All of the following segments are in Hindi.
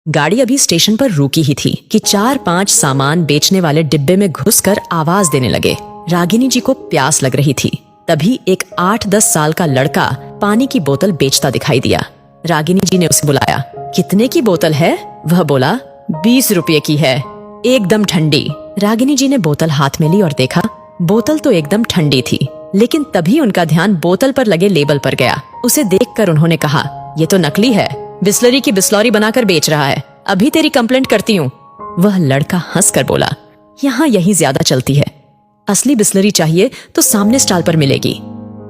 गाड़ी अभी स्टेशन पर रुकी ही थी कि 4-5 सामान बेचने वाले डिब्बे में घुसकर आवाज देने लगे। रागिनी जी को प्यास लग रही थी। तभी एक 8-10 साल का लड़का पानी की बोतल बेचता दिखाई दिया। रागिनी जी ने उसे बुलाया। कितने की बोतल है? वह बोला, 20 रुपये की है, एकदम ठंडी। रागिनी जी ने बोतल हाथ में ली और देखा, बोतल तो एकदम ठंडी थी, लेकिन तभी उनका ध्यान बोतल पर लगे लेबल पर गया। उसे देखकर उन्होंने कहा, ये तो नकली है, बिस्लरी की बिस्लौरी बनाकर बेच रहा है, अभी तेरी कंप्लेंट करती हूँ। वह लड़का हंसकर बोला, यहाँ यही ज्यादा चलती है, असली बिस्लरी चाहिए तो सामने स्टॉल पर मिलेगी।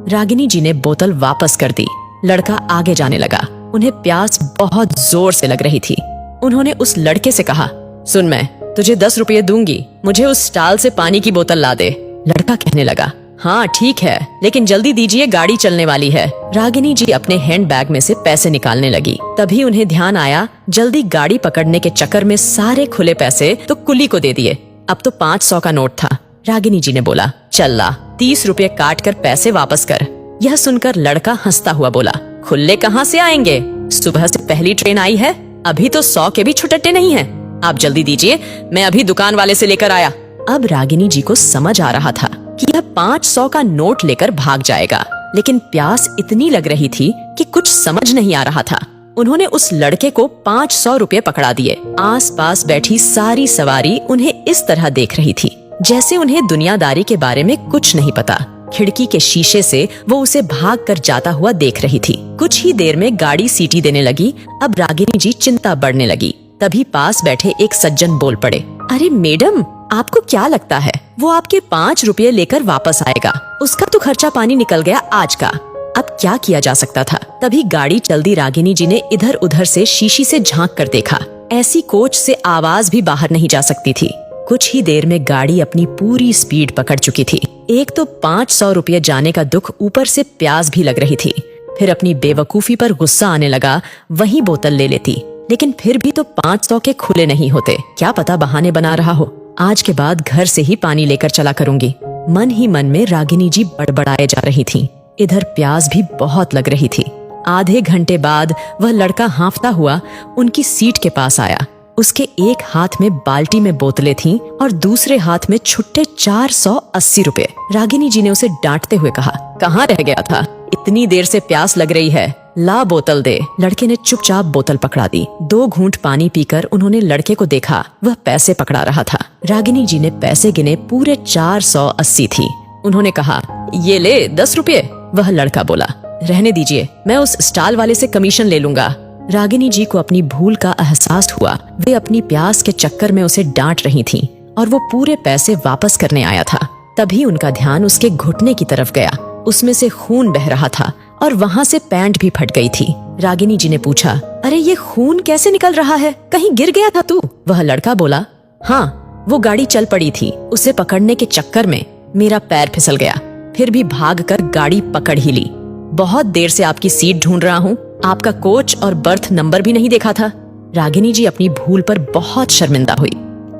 रागिनी जी ने बोतल वापस कर दी। लड़का आगे जाने लगा। उन्हें प्यास बहुत जोर से लग रही थी। उन्होंने उस लड़के से कहा, सुन, मैं तुझे 10 रुपये दूंगी, मुझे उस स्टॉल से पानी की बोतल ला दे। लड़का कहने लगा, हाँ ठीक है, लेकिन जल्दी दीजिए, गाड़ी चलने वाली है। रागिनी जी अपने हैंडबैग में से पैसे निकालने लगी। तभी उन्हें ध्यान आया, जल्दी गाड़ी पकड़ने के चक्कर में सारे खुले पैसे तो कुली को दे दिए। अब तो 500 का नोट था। रागिनी जी ने बोला, चल ला, 30 रुपये काट कर पैसे वापस कर। यह सुनकर लड़का हंसता हुआ बोला, खुले कहाँ से आएंगे, सुबह से पहली ट्रेन आई है, अभी तो 100 के भी छुट्टे नहीं हैं। आप जल्दी दीजिए, मैं अभी दुकान वाले से लेकर आया। अब रागिनी जी को समझ आ रहा था कि यह 500 का नोट लेकर भाग जाएगा, लेकिन प्यास इतनी लग रही थी कि कुछ समझ नहीं आ रहा था। उन्होंने उस लड़के को 500 रुपये पकड़ा दिए। आसपास बैठी सारी सवारी उन्हें इस तरह देख रही थी जैसे उन्हें दुनियादारी के बारे में कुछ नहीं पता। खिड़की के शीशे से वो उसे भाग कर जाता हुआ देख रही थी। कुछ ही देर में गाड़ी सीटी देने लगी। अब रागिनी जी चिंता बढ़ने लगी। तभी पास बैठे एक सज्जन बोल पड़े, अरे मैडम, आपको क्या लगता है वो आपके 5 रुपये लेकर वापस आएगा? उसका तो खर्चा पानी निकल गया आज का। अब क्या किया जा सकता था? तभी गाड़ी चल दी। रागिनी जी ने इधर उधर से शीशी से झांक कर देखा। ऐसी कोच से आवाज भी बाहर नहीं जा सकती थी। कुछ ही देर में गाड़ी अपनी पूरी स्पीड पकड़ चुकी थी। एक तो 500 रुपये जाने का दुख, ऊपर से प्यास भी लग रही थी। फिर अपनी बेवकूफी पर गुस्सा आने लगा। वही बोतल ले लेती, लेकिन फिर भी तो 500 के खुले नहीं होते। क्या पता बहाने बना रहा हो। आज के बाद घर से ही पानी लेकर चला करूंगी। मन ही मन में रागिनी जी बड़बड़ाए जा रही थीं। इधर प्यास भी बहुत लग रही थी। आधे घंटे बाद वह लड़का हांफता हुआ उनकी सीट के पास आया। उसके एक हाथ में बाल्टी में बोतलें थीं और दूसरे हाथ में छुट्टे 480 रुपए। रागिनी जी ने उसे डांटते हुए कहा, कहाँ रह गया था? इतनी देर से प्यास लग रही है, ला बोतल दे। लड़के ने चुपचाप बोतल पकड़ा दी। 2 घूंट पानी पीकर उन्होंने लड़के को देखा, वह पैसे पकड़ा रहा था। रागिनी जी ने पैसे गिने, पूरे 480 थी। उन्होंने कहा, ये ले 10 रुपये। वह लड़का बोला, रहने दीजिए, मैं उस स्टॉल वाले से कमीशन ले लूंगा। रागिनी जी को अपनी भूल का एहसास हुआ। वे अपनी प्यास के चक्कर में उसे डांट रही थीं और वो पूरे पैसे वापस करने आया था। तभी उनका ध्यान उसके घुटने की तरफ गया। उसमें से खून बह रहा था और वहाँ से पैंट भी फट गई थी। रागिनी जी ने पूछा, अरे ये खून कैसे निकल रहा है? कहीं गिर गया था तू? वह लड़का बोला, हाँ, वो गाड़ी चल पड़ी थी, उसे पकड़ने के चक्कर में मेरा पैर फिसल गया, फिर भी भागकर गाड़ी पकड़ ही ली। बहुत देर से आपकी सीट ढूंढ रहा हूँ, आपका कोच और बर्थ नंबर भी नहीं देखा था। रागिनी जी अपनी भूल पर बहुत शर्मिंदा हुई।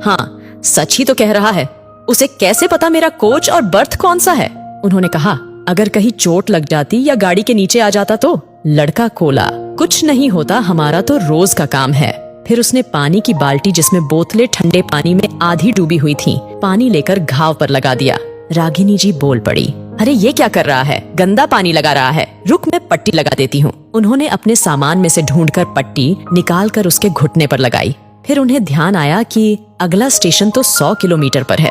हाँ, सच ही तो कह रहा है, उसे कैसे पता मेरा कोच और बर्थ कौन सा है? उन्होंने कहा, अगर कहीं चोट लग जाती या गाड़ी के नीचे आ जाता तो? लड़का कोला, कुछ नहीं होता, हमारा तो रोज का काम है। फिर उसने पानी की बाल्टी जिसमें बोतलें ठंडे पानी में आधी डूबी हुई थीं, पानी लेकर घाव पर लगा दिया। रागिनी जी बोल पड़ी, अरे ये क्या कर रहा है? गंदा पानी लगा रहा है, रुक मैं पट्टी लगा देती हूँ। उन्होंने अपने सामान में से ढूंढकर पट्टी निकालकर उसके घुटने पर लगाई। फिर उन्हें ध्यान आया कि अगला स्टेशन तो 100 किलोमीटर पर है।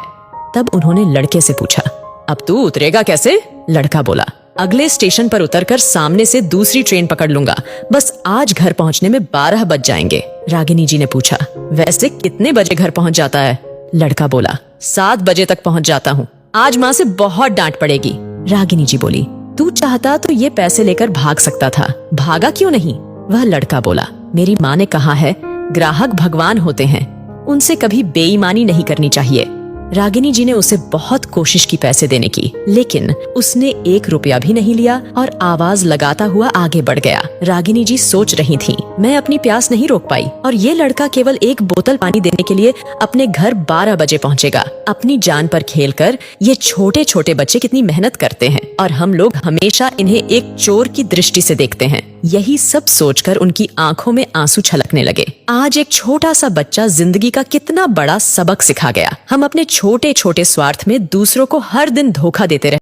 तब उन्होंने लड़के से पूछा, अब तू उतरेगा कैसे? लड़का बोला, अगले स्टेशन पर उतरकर सामने से दूसरी ट्रेन पकड़ लूंगा, बस आज घर पहुंचने में 12 बज जाएंगे। रागिनी जी ने पूछा, वैसे कितने बजे घर पहुंच जाता है? लड़का बोला, 7 बजे तक पहुंच जाता हूँ, आज माँ से बहुत डांट पड़ेगी। रागिनी जी बोली, तू चाहता तो ये पैसे लेकर भाग सकता था, भागा क्यों नहीं? वह लड़का बोला, मेरी माँ ने कहा है, ग्राहक भगवान होते हैं, उनसे कभी बेईमानी नहीं करनी चाहिए। रागिनी जी ने उसे बहुत कोशिश की पैसे देने की, लेकिन उसने 1 रुपया भी नहीं लिया और आवाज लगाता हुआ आगे बढ़ गया। रागिनी जी सोच रही थीं, मैं अपनी प्यास नहीं रोक पाई और ये लड़का केवल 1 बोतल पानी देने के लिए अपने घर 12 बजे पहुंचेगा। अपनी जान पर खेलकर ये छोटे छोटे बच्चे कितनी मेहनत करते हैं और हम लोग हमेशा इन्हें एक चोर की दृष्टि से देखते हैं। यही सब सोचकर उनकी आंखों में आंसू छलकने लगे। आज एक छोटा सा बच्चा जिंदगी का कितना बड़ा सबक सिखा गया। हम अपने छोटे छोटे स्वार्थ में दूसरों को हर दिन धोखा देते रहे।